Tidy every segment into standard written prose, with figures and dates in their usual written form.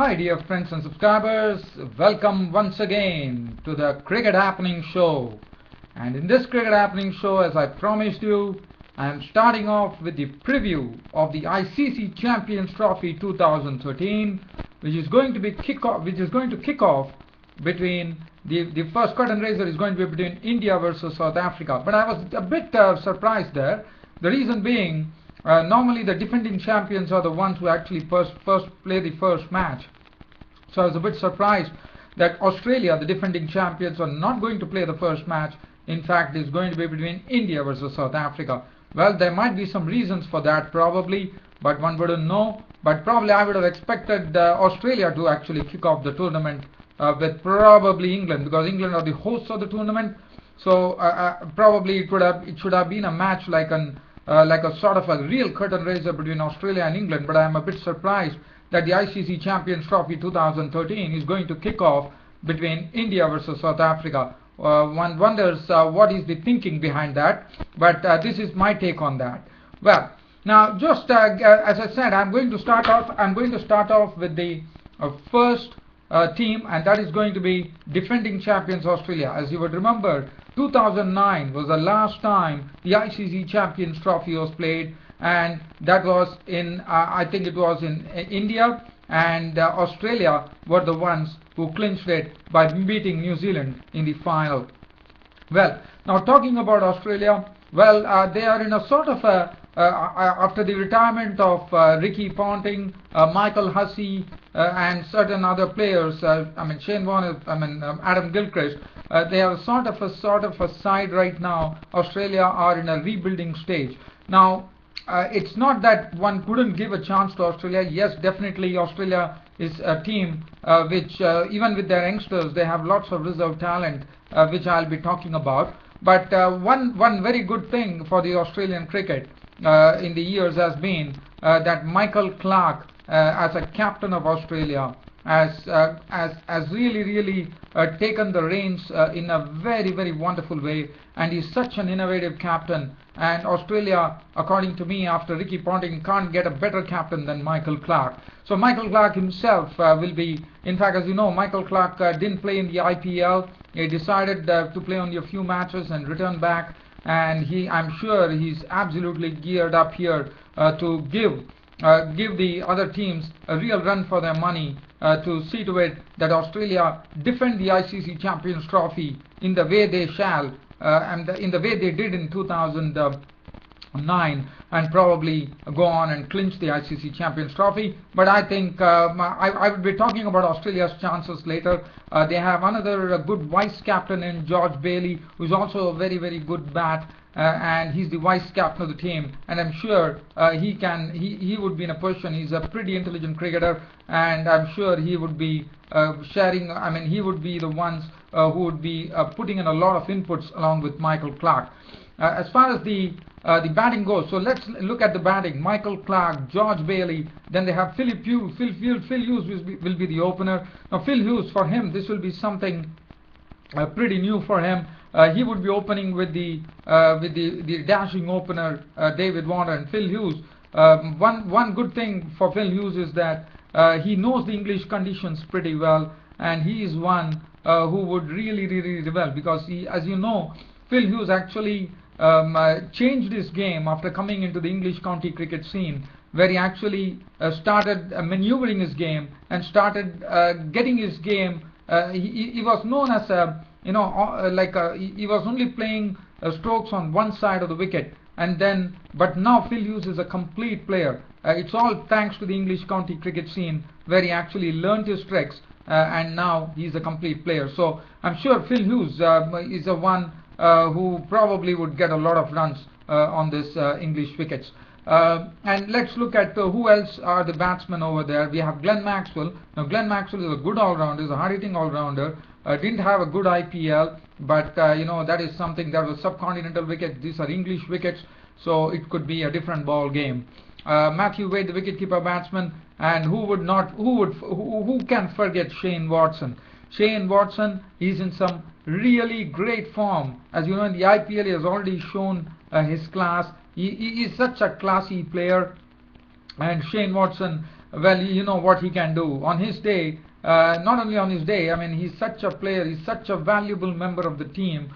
Hi dear friends and subscribers, welcome once again to the Cricket Happening Show. And in this Cricket Happening Show, as I promised you, I am starting off with the preview of the ICC Champions Trophy 2013, which is going to kick off between the first curtain raiser is going to be between India versus South Africa. But I was a bit surprised there. The reason being, normally the defending champions are the ones who actually first play the first match. So I was a bit surprised that Australia, the defending champions, are not going to play the first match. In fact, it's going to be between India versus South Africa. Well, there might be some reasons for that probably, but one wouldn't know. But probably I would have expected Australia to actually kick off the tournament with probably England, because England are the hosts of the tournament. So probably it should have been a match like a sort of a real curtain raiser between Australia and England. But I am a bit surprised that the ICC Champions Trophy 2013 is going to kick off between India versus South Africa. One wonders what is the thinking behind that, but this is my take on that. Well, now just as I said, I'm going to start off with the first team, and that is going to be defending champions Australia. As you would remember, 2009 was the last time the ICC Champions Trophy was played, and that was in I think it was in India, and Australia were the ones who clinched it by beating New Zealand in the final. Well, now talking about Australia, well, they are in a sort of a after the retirement of Ricky Ponting, Michael Hussey, and certain other players, Shane Warne, Adam Gilchrist, they are sort of a side right now. Australia are in a rebuilding stage. Now, it's not that one couldn't give a chance to Australia. Yes, definitely Australia is a team which, even with their youngsters, they have lots of reserve talent, which I'll be talking about. But one very good thing for the Australian cricket in the years has been that Michael Clarke, as a captain of Australia, has really taken the reins in a very wonderful way, and he's such an innovative captain. And Australia, according to me, after Ricky Ponting, can't get a better captain than Michael Clarke. So Michael Clarke himself will be, in fact, as you know, Michael Clarke didn't play in the IPL. He decided to play only a few matches and return back, and I'm sure he's absolutely geared up here to give the other teams a real run for their money, to see to it that Australia defend the ICC Champions Trophy in the way they shall, and in the way they did in 2009, and probably go on and clinch the ICC Champions Trophy. But I think I will be talking about Australia's chances later. They have another good vice captain in George Bailey, who is also a very good bat, and he's the vice captain of the team, and I'm sure he would be in a position. He's a pretty intelligent cricketer, and I'm sure he would be he would be the ones who would be putting in a lot of inputs along with Michael Clarke. As far as the batting goes, so let's look at the batting. Michael Clarke, George Bailey, then they have Phil Hughes. Phil Hughes will be the opener. Now Phil Hughes, for him, this will be something pretty new for him. He would be opening with the dashing opener David Warner. And Phil Hughes, one good thing for Phil Hughes is that he knows the English conditions pretty well, and he is one who would really do well, because he, as you know, Phil Hughes actually changed his game after coming into the English county cricket scene, where he actually started maneuvering his game and started getting his game. He was known as he was only playing strokes on one side of the wicket, but now Phil Hughes is a complete player. It's all thanks to the English county cricket scene, where he actually learnt his tricks, and now he's a complete player. So I'm sure Phil Hughes is the one who probably would get a lot of runs on this English wickets. And let's look at who else are the batsmen over there. We have Glenn Maxwell. Now Glenn Maxwell is a good all-rounder, is a hard-hitting all-rounder. Didn't have a good IPL, but that is something. That was subcontinental wickets. These are English wickets, so it could be a different ball game. Matthew Wade, the wicketkeeper batsman, and who can forget Shane Watson? Shane Watson is in some really great form. As you know, in the IPL, he has already shown his class. He is such a classy player, and Shane Watson well, you know what he can do on his day. Not only on his day, I mean, he's such a player, he's such a valuable member of the team.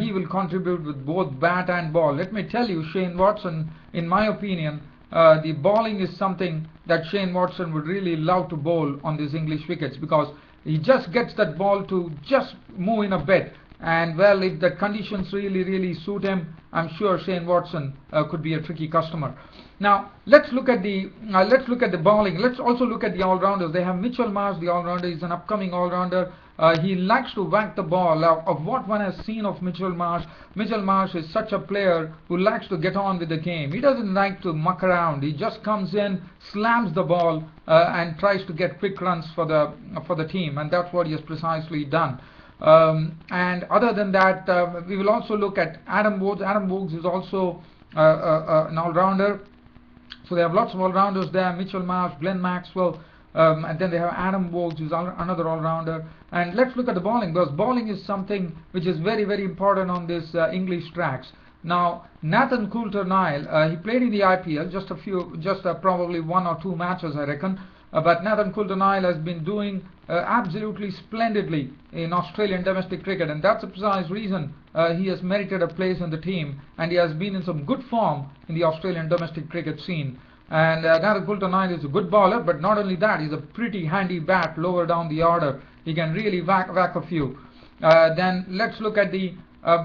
He will contribute with both bat and ball. Let me tell you, Shane Watson, in my opinion, the bowling is something that Shane Watson would really love to bowl on these English wickets, because he just gets that ball to just move in a bit. And well, if the conditions really suit him, I'm sure Shane Watson could be a tricky customer. Now let's look at the bowling. Let's also look at the all-rounders. They have Mitchell Marsh, the all-rounder. He's an upcoming all-rounder. He likes to whack the ball. Of what one has seen of Mitchell Marsh is such a player who likes to get on with the game. He doesn't like to muck around. He just comes in, slams the ball, and tries to get quick runs for the team, and that's what he has precisely done. And other than that, we will also look at Adam Woods. Adam Woods is also an all-rounder. So they have lots of all-rounders there: Mitchell Marsh, Glenn Maxwell, and then they have Adam Woods, who's another all-rounder. And let's look at the bowling, because bowling is something which is very important on this English tracks. Now Nathan Coulter-Nile, he played in the IPL, just probably 1 or 2 matches, I reckon. But Nathan Coulter-Nile has been doing absolutely splendidly in Australian domestic cricket, and that's the precise reason he has merited a place in the team, and he has been in some good form in the Australian domestic cricket scene. And Nathan Coulter-Nile is a good bowler, but not only that, he's a pretty handy bat lower down the order. He can really whack a few. Then let's look at the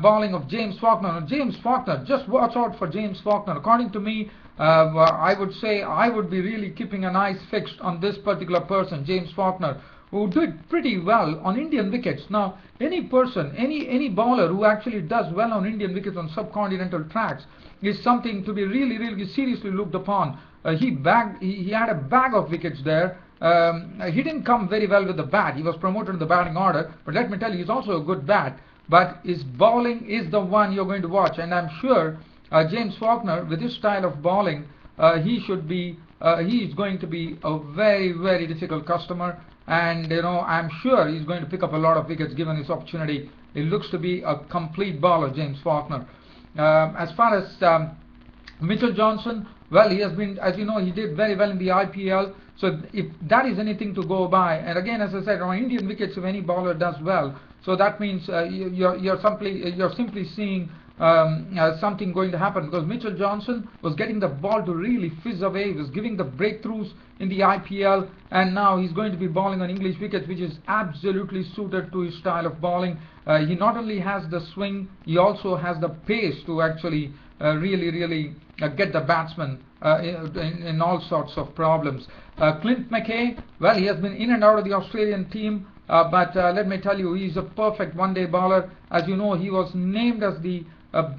bowling of James Faulkner. Now, James Faulkner, just watch out for James Faulkner. According to me, I would say I would be really keeping an eye fixed on this particular person, James Faulkner, who did pretty well on Indian wickets. Now, any bowler who actually does well on Indian wickets on subcontinental tracks is something to be really seriously looked upon. He had a bag of wickets there. He didn't come very well with the bat. He was promoted in the batting order, but let me tell you, he's also a good bat. But his bowling is the one you're going to watch, and I'm sure James Faulkner, with his style of bowling, he is going to be a very difficult customer, and I'm sure he's going to pick up a lot of wickets given his opportunity. He looks to be a complete bowler, James Faulkner. As far as Mitchell Johnson, well, he has been, as you know, he did very well in the IPL. So if that is anything to go by, and again, as I said, on Indian wickets, if any bowler does well, so that means you're simply seeing something going to happen, because Mitchell Johnson was getting the ball to really fizz away. He was giving the breakthroughs in the IPL, and now he's going to be bowling on English wickets, which is absolutely suited to his style of bowling. He not only has the swing, he also has the pace to actually really get the batsman in all sorts of problems. Clint McKay, well, he has been in and out of the Australian team, but let me tell you, he's a perfect one-day bowler. As you know, he was named as the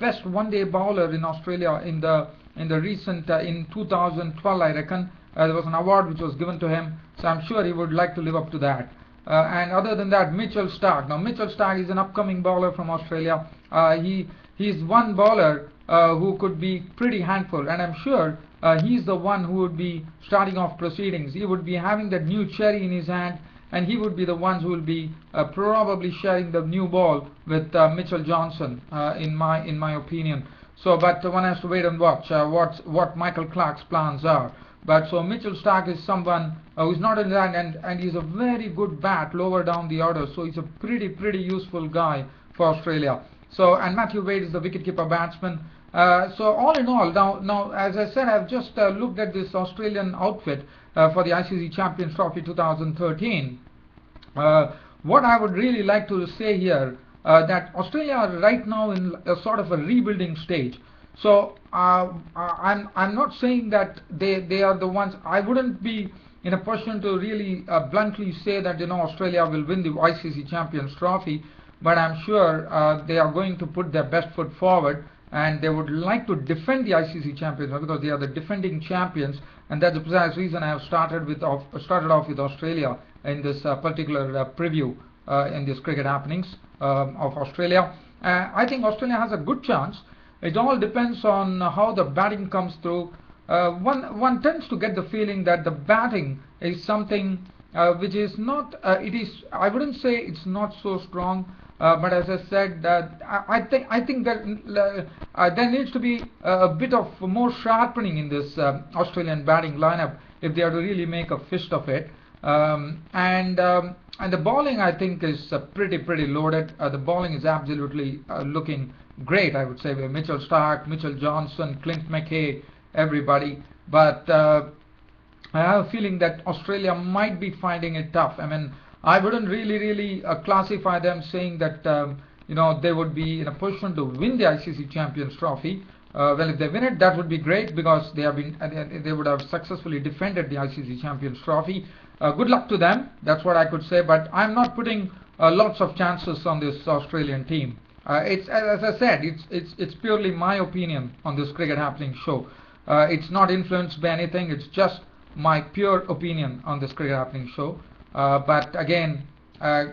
best one-day bowler in Australia in the recent in 2012, I reckon. There was an award which was given to him, so I'm sure he would like to live up to that. And other than that, Mitchell Starc. Now Mitchell Starc is an upcoming bowler from Australia. He's one bowler who could be pretty handful, and I'm sure he's the one who would be starting off proceedings. He would be having that new cherry in his hand, and he would be the ones who will be probably sharing the new ball with Mitchell Johnson, in my opinion. So, but one has to wait and watch what Michael Clarke's plans are. But so Mitchell Starc is someone who's not in that, and he's a very good bat lower down the order. So he's a pretty useful guy for Australia. So, and Matthew Wade is the wicketkeeper batsman. So all in all, now as I said, I've just looked at this Australian outfit for the ICC Champions Trophy 2013. What I would really like to say here, that Australia are right now in a sort of a rebuilding stage. So I'm not saying that they are the ones. I wouldn't be in a position to really bluntly say that Australia will win the ICC Champions Trophy, but I'm sure they are going to put their best foot forward, and they would like to defend the ICC Champions because they are the defending champions, and that's the precise reason I have started off with Australia in this particular preview in this cricket happenings of Australia. I think Australia has a good chance. It all depends on how the batting comes through. One tends to get the feeling that the batting is something which is not. I wouldn't say it's not so strong, but as I said, I think that there needs to be a bit of more sharpening in this Australian batting lineup. if they are to really make a fist of it. And the bowling, I think, is pretty loaded. The bowling is absolutely looking great, I would say, with Mitchell Starc, Mitchell Johnson, Clint McKay, everybody. But I have a feeling that Australia might be finding it tough. I mean, I wouldn't really classify them saying that they would be in a position to win the ICC Champions Trophy. Well, if they win it, that would be great, because they would have successfully defended the ICC Champions Trophy. Good luck to them. That's what I could say. But I'm not putting lots of chances on this Australian team. It's, as I said, it's purely my opinion on this Cricket Happening show. It's not influenced by anything. It's just my pure opinion on this Cricket Happening show. But again,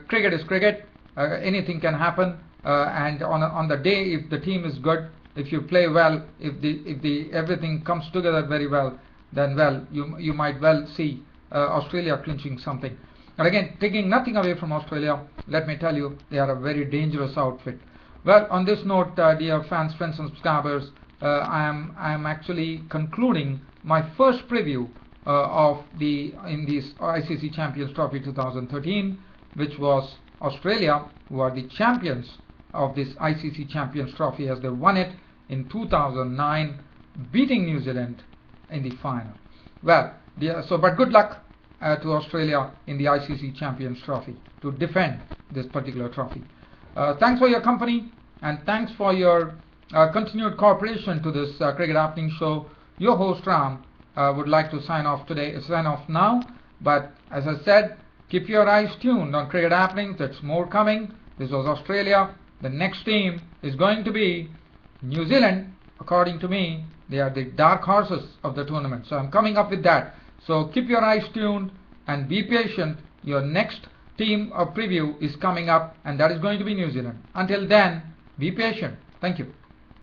cricket is cricket. Anything can happen. And on the day, if the team is good, if you play well, if the everything comes together very well, then you might well see Australia clinching something. And again, taking nothing away from Australia, let me tell you, they are a very dangerous outfit. Well, on this note, dear fans, friends and subscribers, I am actually concluding my first preview in this ICC Champions Trophy 2013, which was Australia, who are the champions of this ICC Champions Trophy, as they won it in 2009, beating New Zealand in the final. Well, but good luck to Australia in the ICC Champions Trophy to defend this particular trophy. Thanks for your company, and thanks for your continued cooperation to this Cricket Happening show. Your host Ram would like to sign off now. But as I said, keep your eyes tuned on Cricket Happenings. There's more coming. This was Australia. The next team is going to be New Zealand. According to me, they are the dark horses of the tournament. So I'm coming up with that. So keep your eyes tuned and be patient. Your next team preview is coming up, and that is going to be New Zealand. Until then, be patient. Thank you.